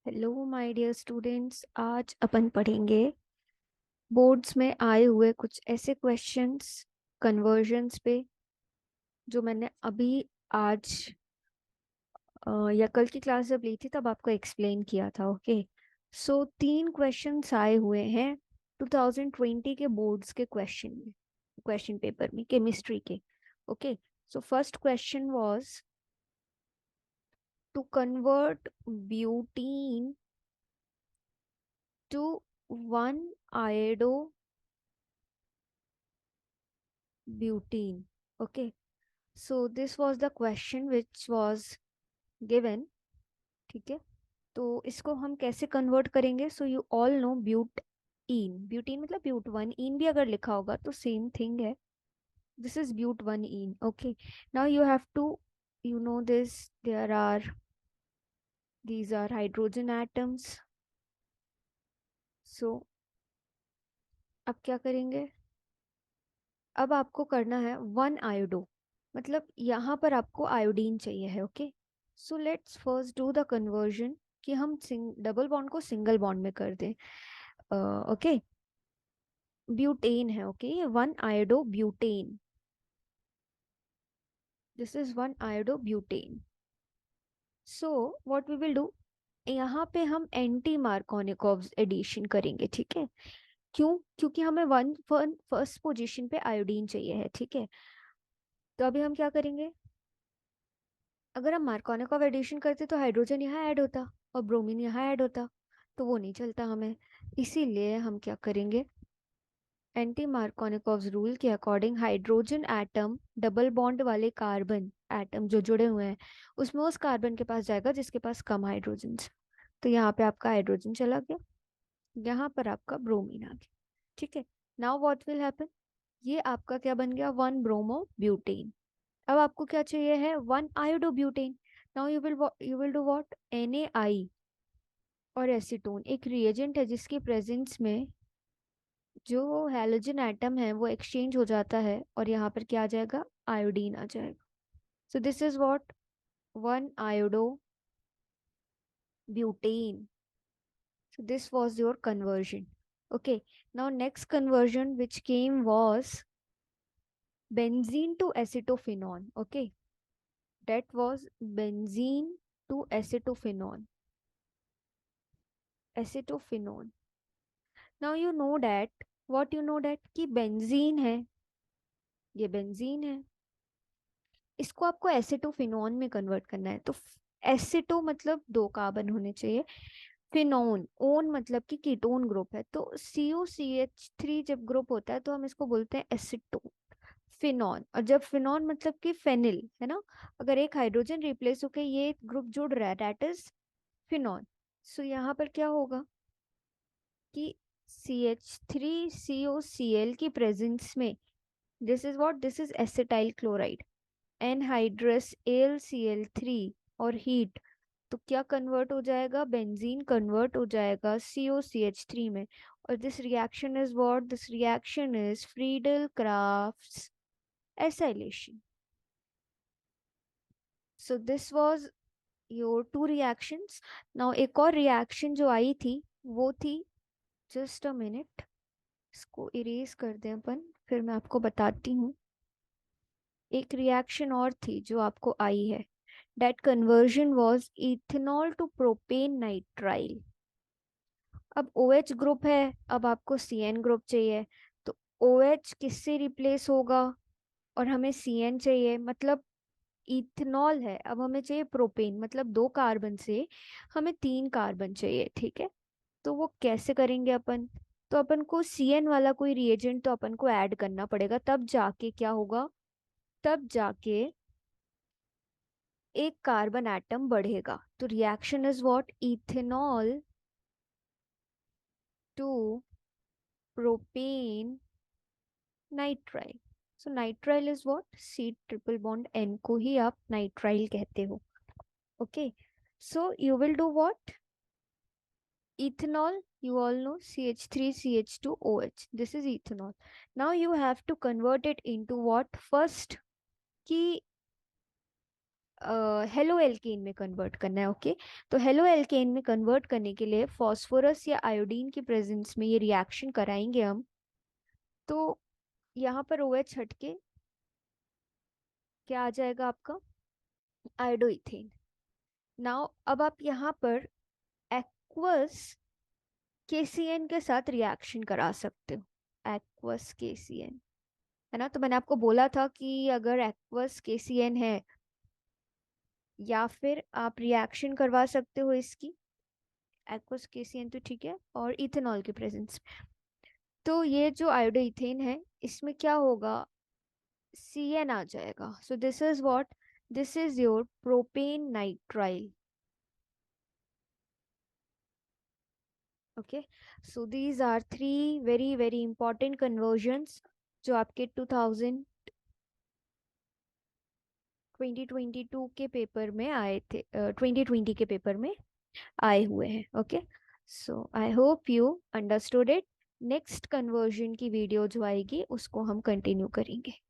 Hello my dear students, आज अपन पढ़ेंगे boards में आए हुए कुछ ऐसे क्वेश्चंस कन्वर्जन्स पे जो मैंने अभी आज या कल की क्लास जब ली थी तब आपको एक्सप्लेन किया था। ओके, सो तीन क्वेश्चंस आए हुए हैं 2020 के बोर्ड्स के क्वेश्चन पेपर में केमिस्ट्री के। Okay, so first question was to convert butene to one iodo butene. Okay, so this was the question which was given. ठीक है, तो इसको हम कैसे कन्वर्ट करेंगे? So you all know butene, butene मतलब ब्यूट वन इन भी अगर लिखा होगा तो सेम थिंग है। This is but one ene. Okay, now you have to you know this, there are these are hydrogen atoms. So अब क्या करेंगे? अब आपको करना है वन आयोडो, मतलब यहाँ पर आपको आयोडीन चाहिए है। Okay, so let's first do the conversion कि हम डबल बॉन्ड को सिंगल बॉन्ड में कर दें। ओके, ब्यूटेन है। ओके, ये one iodo butane, this is one iodo butane. So what we will do, यहाँ पे हम एंटी मार्कोनिकोव एडिशन करेंगे। ठीक है, क्यों? क्योंकि हमें वन फर्स्ट पोजीशन पे आयोडीन चाहिए है। ठीक है, तो अभी हम क्या करेंगे? अगर हम मार्कोनिकॉव एडिशन करते तो हाइड्रोजन यहाँ ऐड होता और ब्रोमीन यहाँ ऐड होता, तो वो नहीं चलता हमें। इसीलिए हम क्या करेंगे, एंटी मार्कोनिकॉव रूल के according hydrogen atom double bond वाले कार्बन एटम जो जुड़े हुए हैं उसमें उस कार्बन के पास जाएगा जिसके पास कम हाइड्रोजन। तो यहाँ पे आपका हाइड्रोजन चला गया, यहाँ पर आपका ब्रोमीन आ गया। ठीक है, नाउ व्हाट विल हैपन, ये आपका क्या बन गया? One bromo butane. अब आपको क्या चाहिए है? One iodobutane. Now you will do what, NaI और एसीटोन एक रिएजेंट है जिसकी प्रेजेंस में जो हैलोजन एटम है वो एक्सचेंज हो जाता है और यहाँ पर क्या आ जाएगा? आयोडीन आ जाएगा। So this is what, one iodo butane. So this was your conversion. Okay, now next conversion which came was benzene to acetophenone. Okay, that was benzene to acetophenone. Acetophenone. Now you know that, what you know that कि benzene है, ये benzene है, इसको आपको acetophenone में convert करना है। तो एसिटो मतलब दो कार्बन होने चाहिए, फिनोन ओन मतलब कि कीटोन ग्रुप है, तो COCH3 जब ग्रुप होता है तो हम इसको बोलते हैं एसिटो फिनॉन। और जब फिनॉन मतलब कि फेनिल है ना, अगर एक हाइड्रोजन रिप्लेस होके ये ग्रुप जुड़ रहा है दैट इज फिनॉन। सो यहाँ पर क्या होगा कि CH3COCl की प्रेजेंस में this is what, this is acetyl chloride, anhydrous AlCl3 और हीट, तो क्या कन्वर्ट हो जाएगा? बेंजीन कन्वर्ट हो जाएगा COCH3 में। और this reaction is what, this reaction is Friedel crafts acylation. So this was your two reactions. Now एक और रिएक्शन जो आई थी वो थी, जस्ट अ मिनट, इसको इरेज कर दें अपन, फिर मैं आपको बताती हूँ। एक रिएक्शन और थी जो आपको आई है, that conversion was ethanol to propane nitrile। अब OH ग्रुप है, अब आपको CN ग्रुप चाहिए, तो OH किससे रिप्लेस होगा? और हमें CN चाहिए, मतलब इथेनॉल है, अब हमें चाहिए प्रोपेन, मतलब दो कार्बन से हमें तीन कार्बन चाहिए। ठीक है, तो वो कैसे करेंगे अपन? तो अपन को CN वाला कोई रिएजेंट तो अपन को ऐड करना पड़ेगा, तब जाके क्या होगा, तब जाके एक कार्बन एटम बढ़ेगा। तो reaction is what, ethanol to propane nitrile. So nitrile is what, C triple bond N को ही आप नाइट्राइल कहते हो। Okay, so you will do what, ethanol, you all know, CH3CH2OH, this is ethanol. Now you have to convert it into what? First कि halo alkane में convert करना है। Okay, तो हेलो एल्केन में कन्वर्ट करने के लिए फॉस्फोरस या आयोडीन की प्रेजेंस में ये रिएक्शन कराएंगे हम। तो यहाँ पर OH हटके क्या आ जाएगा आपका, आयोडो इथेन। नाउ अब आप यहाँ पर एक्वस KCN के साथ रिएक्शन करा सकते हो, एक्वस KCN, है ना। तो मैंने आपको बोला था कि अगर एक्वस KCN है, या फिर आप रिएक्शन करवा सकते हो इसकी, एक्वस KCN तो ठीक है, और इथेनॉल के प्रेजेंस में। तो ये जो आयोडो इथेन है, इसमें क्या होगा, CN आ जाएगा। So this is what, this is your propane nitrile. Okay, so these are 3 very very important conversions जो आपके 2022 के पेपर में आए थे, 2020 के पेपर में आए हुए हैं। Okay, so I hope you understood it. Next conversion की वीडियो जो आएगी उसको हम कंटिन्यू करेंगे।